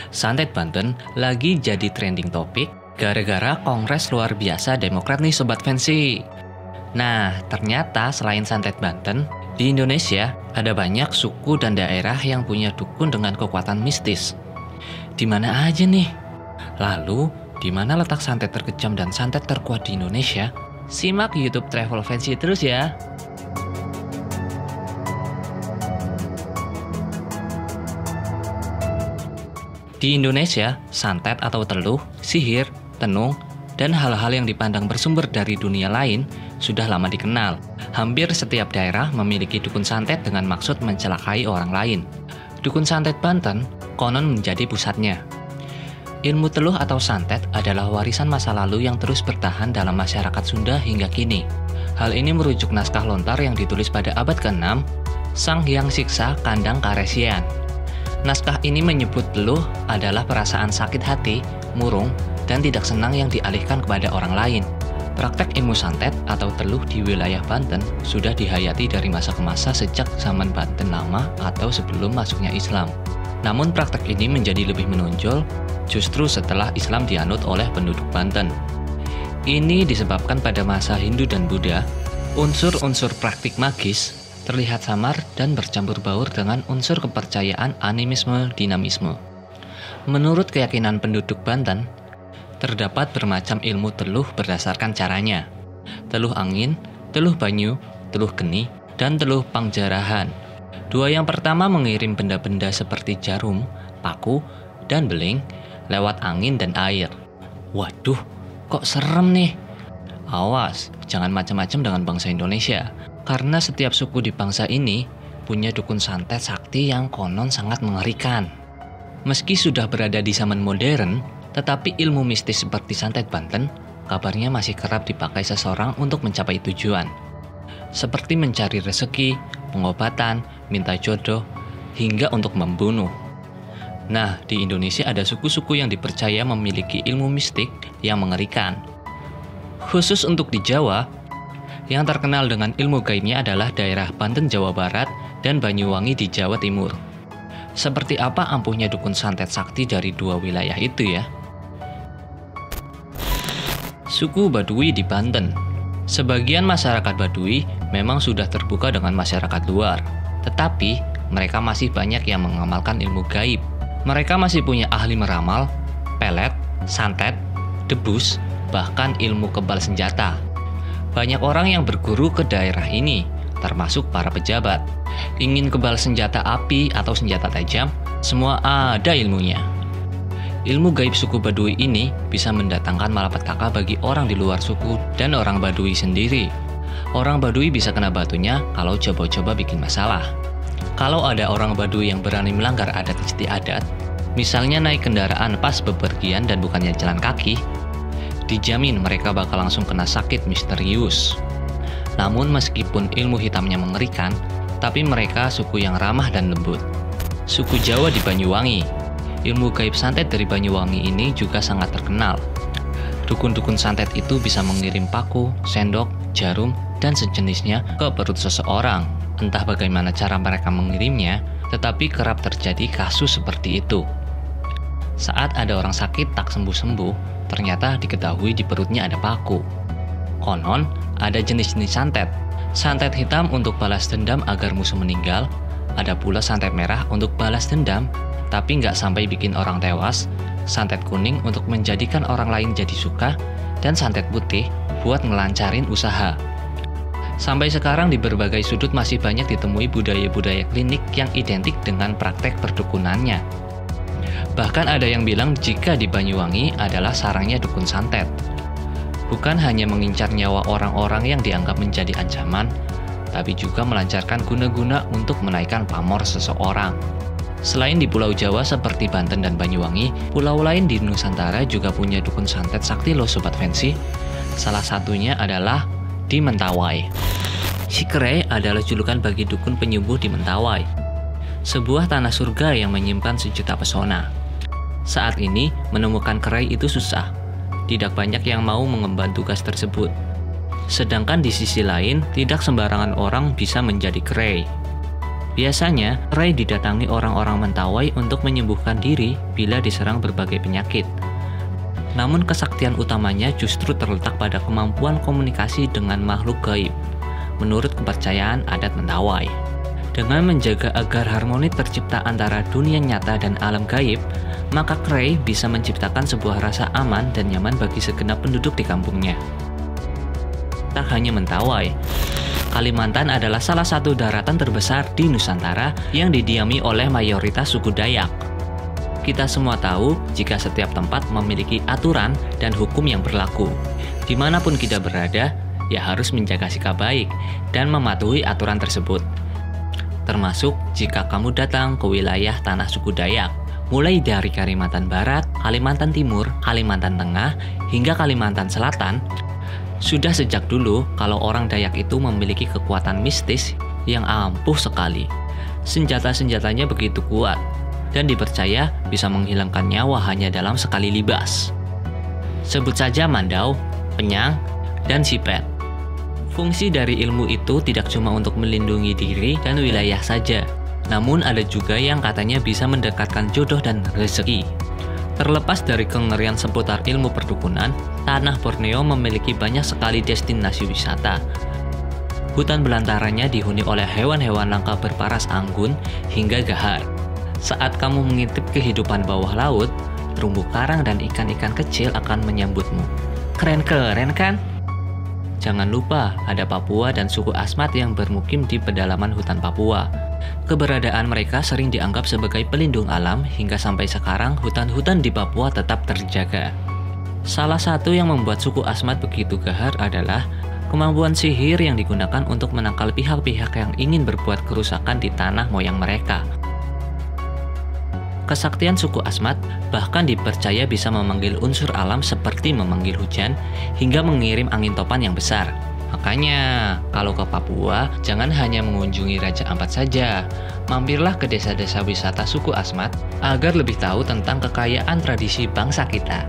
Santet Banten lagi jadi trending topik gara-gara kongres luar biasa Demokrat nih Sobat Fancy. Nah, ternyata selain santet Banten, di Indonesia ada banyak suku dan daerah yang punya dukun dengan kekuatan mistis. Di mana aja nih? Lalu, di mana letak santet terkejam dan santet terkuat di Indonesia? Simak YouTube Travel Fancy terus ya. Di Indonesia, santet atau teluh, sihir, tenung, dan hal-hal yang dipandang bersumber dari dunia lain sudah lama dikenal. Hampir setiap daerah memiliki dukun santet dengan maksud mencelakai orang lain. Dukun santet Banten konon menjadi pusatnya. Ilmu teluh atau santet adalah warisan masa lalu yang terus bertahan dalam masyarakat Sunda hingga kini. Hal ini merujuk naskah lontar yang ditulis pada abad ke-6, Sang Hyang Siksa Kandang Karesian. Naskah ini menyebut teluh adalah perasaan sakit hati, murung, dan tidak senang yang dialihkan kepada orang lain. Praktek ilmu santet atau teluh di wilayah Banten sudah dihayati dari masa ke masa sejak zaman Banten lama atau sebelum masuknya Islam. Namun praktek ini menjadi lebih menonjol justru setelah Islam dianut oleh penduduk Banten. Ini disebabkan pada masa Hindu dan Buddha, unsur-unsur praktik magis terlihat samar dan bercampur baur dengan unsur kepercayaan animisme dinamisme. Menurut keyakinan penduduk Banten, terdapat bermacam ilmu teluh berdasarkan caranya. Teluh angin, teluh banyu, teluh geni, dan teluh pangjarahan. Dua yang pertama mengirim benda-benda seperti jarum, paku, dan beling lewat angin dan air. Waduh, kok serem nih? Awas, jangan macam-macam dengan bangsa Indonesia. Karena setiap suku di bangsa ini punya dukun santet sakti yang konon sangat mengerikan. Meski sudah berada di zaman modern, tetapi ilmu mistis seperti santet Banten kabarnya masih kerap dipakai seseorang untuk mencapai tujuan. Seperti mencari rezeki, pengobatan, minta jodoh, hingga untuk membunuh. Nah, di Indonesia ada suku-suku yang dipercaya memiliki ilmu mistik yang mengerikan. Khusus untuk di Jawa, yang terkenal dengan ilmu gaibnya adalah daerah Banten Jawa Barat dan Banyuwangi di Jawa Timur. Seperti apa ampuhnya dukun santet sakti dari dua wilayah itu ya? Suku Baduy di Banten. Sebagian masyarakat Baduy memang sudah terbuka dengan masyarakat luar, tetapi mereka masih banyak yang mengamalkan ilmu gaib. Mereka masih punya ahli meramal, pelet, santet, debus, bahkan ilmu kebal senjata. Banyak orang yang berguru ke daerah ini, termasuk para pejabat. Ingin kebal senjata api atau senjata tajam, semua ada ilmunya. Ilmu gaib suku Baduy ini bisa mendatangkan malapetaka bagi orang di luar suku dan orang Baduy sendiri. Orang Baduy bisa kena batunya kalau coba-coba bikin masalah. Kalau ada orang Baduy yang berani melanggar adat istiadat, misalnya naik kendaraan pas bepergian dan bukannya jalan kaki, dijamin mereka bakal langsung kena sakit misterius. Namun meskipun ilmu hitamnya mengerikan, tapi mereka suku yang ramah dan lembut. Suku Jawa di Banyuwangi. Ilmu gaib santet dari Banyuwangi ini juga sangat terkenal. Dukun-dukun santet itu bisa mengirim paku, sendok, jarum, dan sejenisnya ke perut seseorang. Entah bagaimana cara mereka mengirimnya, tetapi kerap terjadi kasus seperti itu. Saat ada orang sakit tak sembuh-sembuh, ternyata diketahui di perutnya ada paku. Konon, ada jenis-jenis santet. Santet hitam untuk balas dendam agar musuh meninggal. Ada pula santet merah untuk balas dendam, tapi nggak sampai bikin orang tewas. Santet kuning untuk menjadikan orang lain jadi suka. Dan santet putih buat ngelancarin usaha. Sampai sekarang di berbagai sudut masih banyak ditemui budaya-budaya klinik yang identik dengan praktek perdukunannya. Bahkan ada yang bilang jika di Banyuwangi adalah sarangnya dukun santet. Bukan hanya mengincar nyawa orang-orang yang dianggap menjadi ancaman, tapi juga melancarkan guna-guna untuk menaikkan pamor seseorang. Selain di Pulau Jawa seperti Banten dan Banyuwangi, pulau lain di Nusantara juga punya dukun santet sakti loh Sobat Fancy. Salah satunya adalah di Mentawai. Sikere adalah julukan bagi dukun penyembuh di Mentawai, sebuah tanah surga yang menyimpan sejuta pesona. Saat ini, menemukan kerai itu susah. Tidak banyak yang mau mengemban tugas tersebut. Sedangkan di sisi lain, tidak sembarangan orang bisa menjadi kerai. Biasanya, Krai didatangi orang-orang mentawai untuk menyembuhkan diri bila diserang berbagai penyakit. Namun kesaktian utamanya justru terletak pada kemampuan komunikasi dengan makhluk gaib, menurut kepercayaan adat mentawai. Dengan menjaga agar harmoni tercipta antara dunia nyata dan alam gaib, maka Krai bisa menciptakan sebuah rasa aman dan nyaman bagi segenap penduduk di kampungnya. Tak hanya mentawai, Kalimantan adalah salah satu daratan terbesar di Nusantara yang didiami oleh mayoritas suku Dayak. Kita semua tahu jika setiap tempat memiliki aturan dan hukum yang berlaku. Dimanapun kita berada, ya harus menjaga sikap baik dan mematuhi aturan tersebut. Termasuk jika kamu datang ke wilayah tanah suku Dayak, mulai dari Kalimantan Barat, Kalimantan Timur, Kalimantan Tengah, hingga Kalimantan Selatan. Sudah sejak dulu kalau orang Dayak itu memiliki kekuatan mistis yang ampuh sekali. Senjata-senjatanya begitu kuat dan dipercaya bisa menghilangkan nyawa hanya dalam sekali libas. Sebut saja Mandau, Penyang, dan Sipet. Fungsi dari ilmu itu tidak cuma untuk melindungi diri dan wilayah saja, namun ada juga yang katanya bisa mendekatkan jodoh dan rezeki. Terlepas dari kengerian seputar ilmu perdukunan, tanah Borneo memiliki banyak sekali destinasi wisata. Hutan belantaranya dihuni oleh hewan-hewan langka berparas anggun hingga gahar. Saat kamu mengintip kehidupan bawah laut, terumbu karang dan ikan-ikan kecil akan menyambutmu. Keren-keren kan? Jangan lupa ada Papua dan suku Asmat yang bermukim di pedalaman hutan Papua. Keberadaan mereka sering dianggap sebagai pelindung alam hingga sampai sekarang hutan-hutan di Papua tetap terjaga. Salah satu yang membuat suku Asmat begitu gahar adalah kemampuan sihir yang digunakan untuk menangkal pihak-pihak yang ingin berbuat kerusakan di tanah moyang mereka. Kesaktian suku Asmat bahkan dipercaya bisa memanggil unsur alam seperti memanggil hujan hingga mengirim angin topan yang besar. Makanya, kalau ke Papua, jangan hanya mengunjungi Raja Ampat saja. Mampirlah ke desa-desa wisata suku Asmat agar lebih tahu tentang kekayaan tradisi bangsa kita.